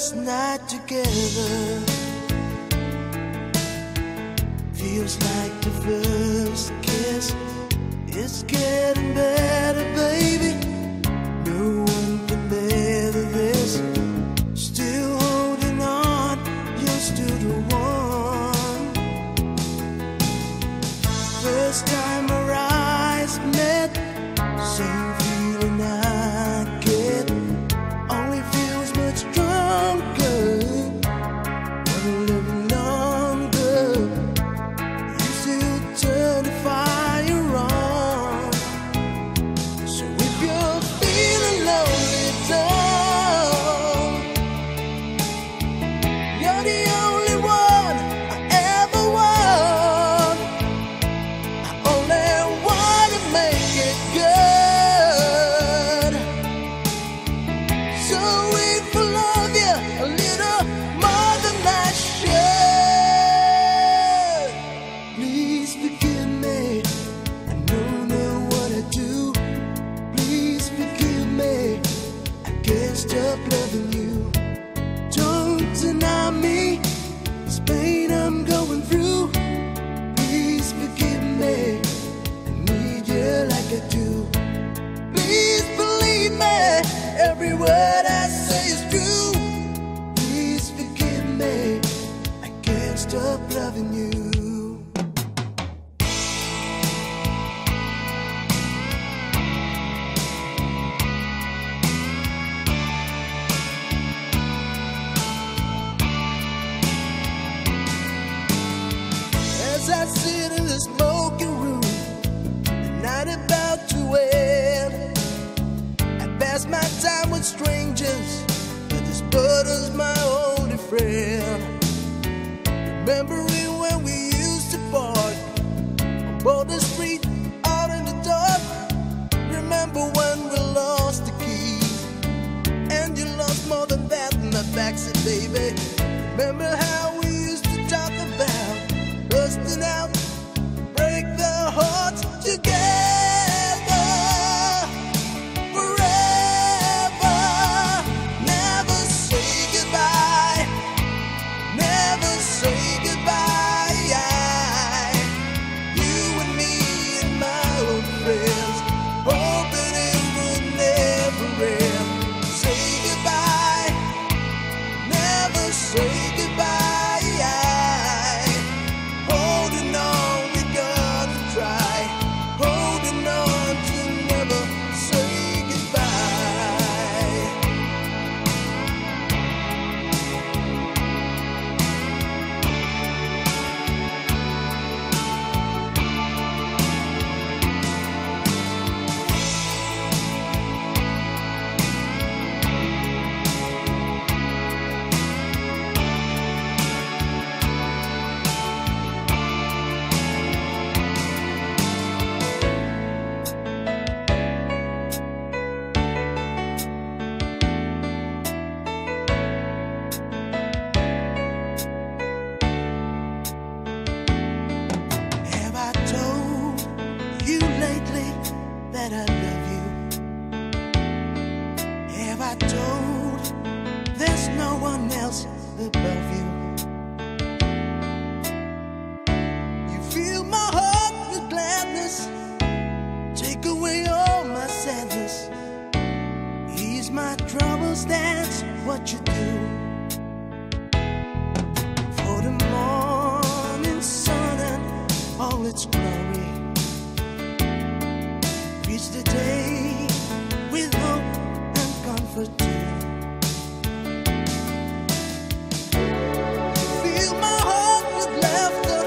first night together feels like the first kiss. It's getting better, baby. No one can better this. Still holding on, you're still the one. First time our eyes met, same feeling I get. Only feels much stronger, but a little longer. You still turn the fire on. So if you're feeling lonely, don't. You're the only one I ever want. I only want to make it good. So if I love you a little more than I should, please forgive me. I don't know what I do. Please forgive me. I can't stop loving you. Don't deny me this pain I'm going through. Please forgive me. I need you like I do. Please believe me. Every word I say is true. Please forgive me. I can't stop loving you. As I sit in the smoking room, the night about to end, I pass my time with strangers, but this butter's my only friend. Remembering when we used to park on Boulder Street out in the dark. Remember when we lost the keys, and you lost more than that in the backseat, baby. Remember how we used to talk about busting out, break the hearts together forever. Never say goodbye, never say goodbye. You and me and my old friends, hoping it would never end. Say goodbye, never say goodbye. Holding on, we gotta try. Holding on to never say goodbye. Have I told you lately that I love you? Have I told there's no one else above you? You fill my heart with gladness, take away all my sadness, ease my troubles, that's what you do. For the morning sun and all its glory, reach the day with hope and comfort too. Fill my heart with laughter,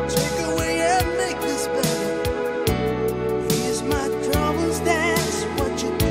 take away and make this better, ease my troubles, that's what you do.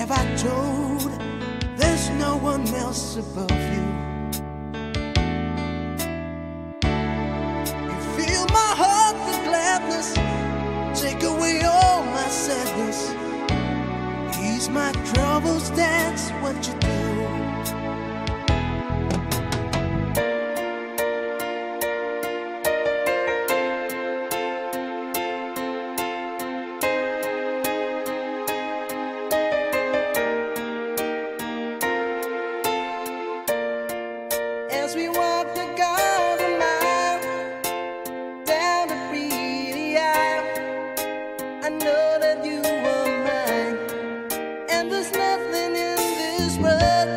have I told there's no one else above you? You fill my heart with gladness, take away all my sadness, ease my troubles, that's what you do. As we walk the garden mile down the pretty aisle, I know that you are mine, and there's nothing in this world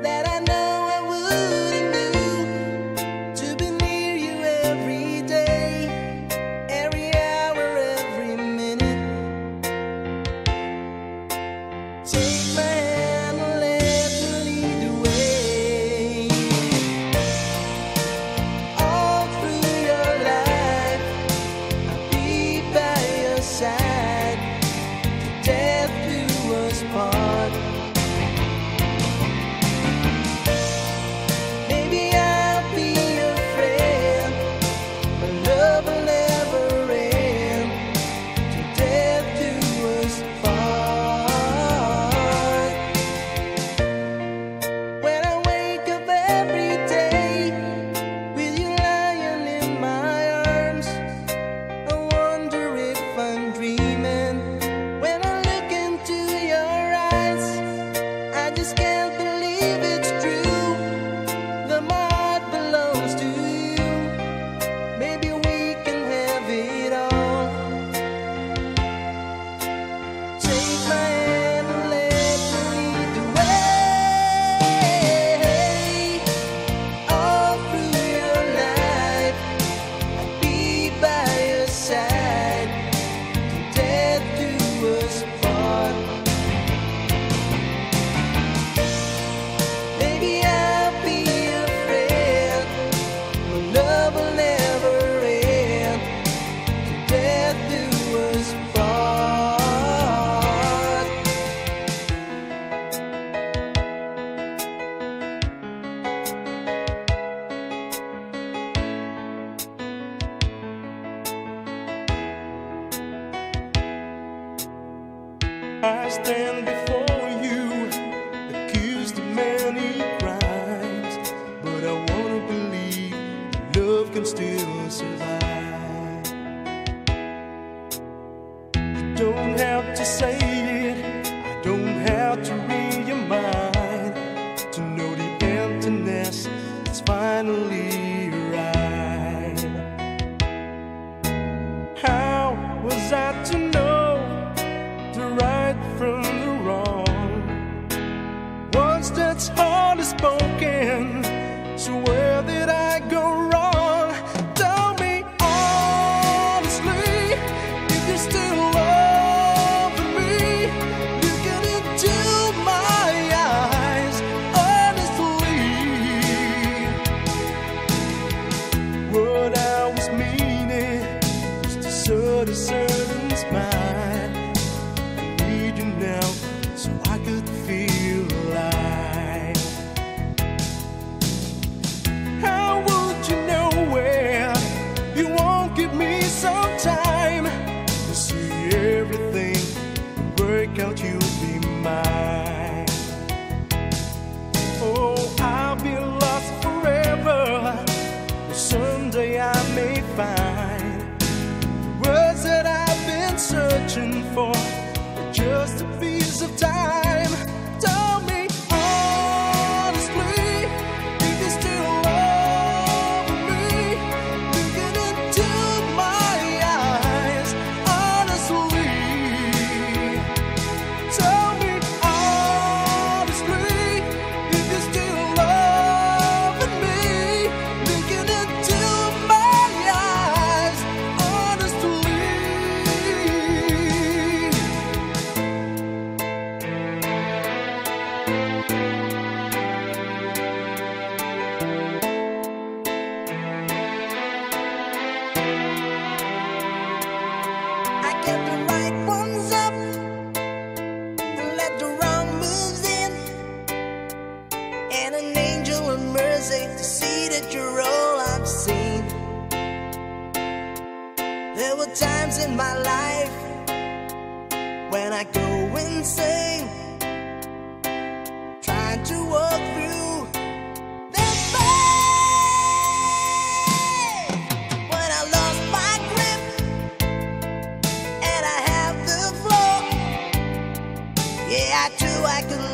that I know I wouldn't do to be near you every day, every hour, every minute. Take my hand and let me lead the way. All through your life, I'll be by your side, till death do us part. Maybe I'll be your friend, my love will never end, till death do us part. When I wake up every day with you lying in my arms, I wonder if I'm dreaming. When I look into your eyes, I just can't believe it's true, that my heart belongs to you. Maybe we can have it all. Take my hand and let me lead the way. All through your life, I'll be by your side, till death do us part. Maybe I'll be your friend, my love will never end, till death do us part. I stand before you, accused of many crimes, but I wanna believe love can still survive. You don't have to say it, I don't have to read your mind to know the emptiness is finally right. How was I to know the right from the wrong? Words that's hardly spoken, so where did I go wrong? Tell me honestly, if you still love me, looking into my eyes honestly. What I was meaning was to sort a certain smile. I need you now so I could feel alive. How would you know where you won't give me some time to see everything work out, you'll be mine. Oh, I'll be lost forever, but someday I may find the words that I've been searching for, just a piece of time. Tell me honestly, if you still love me, looking into my eyes honestly. Tell me honestly, if you still love me, looking into my eyes honestly. picture all I've seen. There were times in my life when I go insane, trying to walk through that pain. When I lost my grip and I have the floor, yeah, I knew I could